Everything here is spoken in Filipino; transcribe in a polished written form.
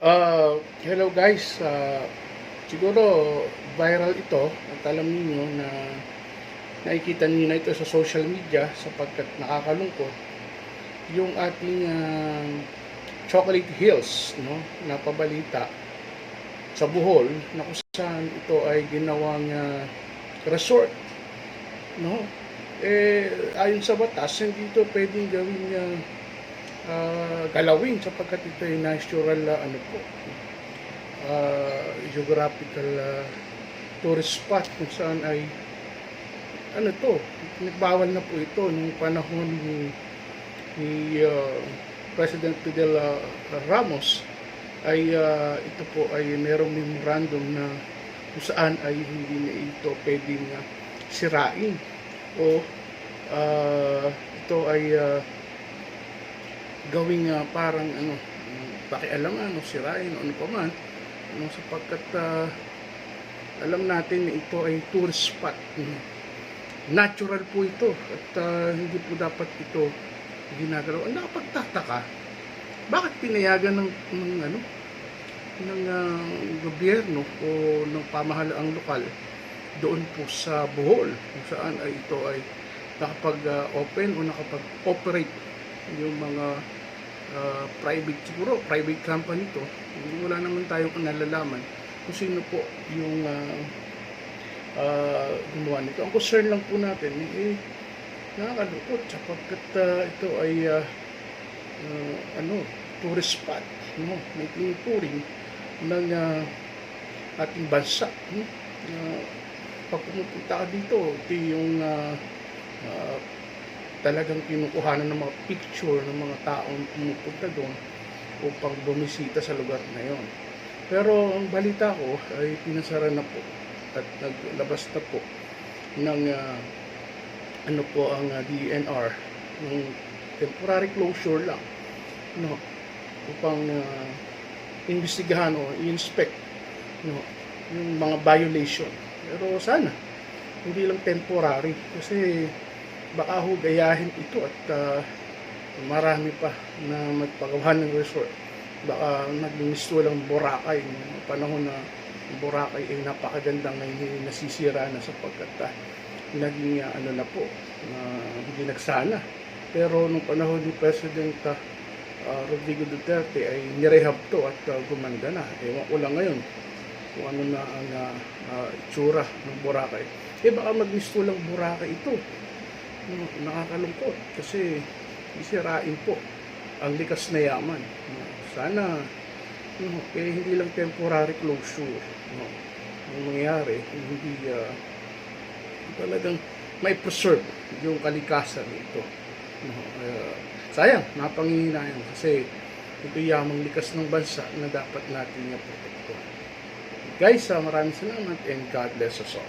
Hello guys, siguro viral ito at alam niyo na nakikita niyo na ito sa social media sapagkat nakakalungkot yung ating Chocolate Hills, no, na pabalita sa Bohol na kung saan ito ay ginawang resort, no. Ayon sa batas hindi ito pwedeng gawing galawin sapagkat ito ay natural geographical tourist spot kung saan ay nagbawal na po ito nung panahon ni President Fidel Ramos ay ito po ay merong memorandum na kung saan ay hindi na ito pwedeng sirain o ito ay gawing parang pakialaman o sirain o ano pa man sapagkat alam natin na ito ay tourist spot, natural po ito at hindi po dapat ito ginagalaw. Ang nakapagtataka, bakit pinayagan ng gobyerno o ng pamahalaang lokal doon po sa Bohol kung saan ay ito ay nakapag-open o nakapag-operate yung mga private company to. Wala naman tayong nalalaman kung sino po yung gumawa nito. Ang concern lang po natin nakakalungkot sapagkat ito ay tourist spot, no, may tinuturing ng ating bansa, no? Pag pumupunta ka dito, ito yung talagang kinukuhanan ng mga picture ng mga taong pumupunta doon upang bumisita sa lugar na yon. Pero ang balita ko ay pinasara na po at naglabas na po ng ang DNR ng temporary closure lang, no, upang imbestigahan o i-inspect, no, yung mga violation. Pero sana hindi lang temporary kasi baka ho gayahin ito at marami pa na magpagawa ng resort. Baka naglimisto lang Boracay noong panahon na Boracay ay napakaganda ngayon, nasisira na sapagkat naging na po hindi nagsana. Pero nung panahon ni President Rodrigo Duterte ay nirehab to at gumanda na. Ewan ko lang ngayon kung ano na ang itsura ng Boracay. Baka magmisto lang Boracay ito. Nakakalungkot kasi isirain po ang likas na yaman. Sana hindi lang temporary closure, ang mangyari, hindi talagang may preserve yung kalikasan nito. Sayang, napanghihinayang kasi ito yamang likas ng bansa na dapat natin protektuhan. Guys, maraming salamat and God bless us all.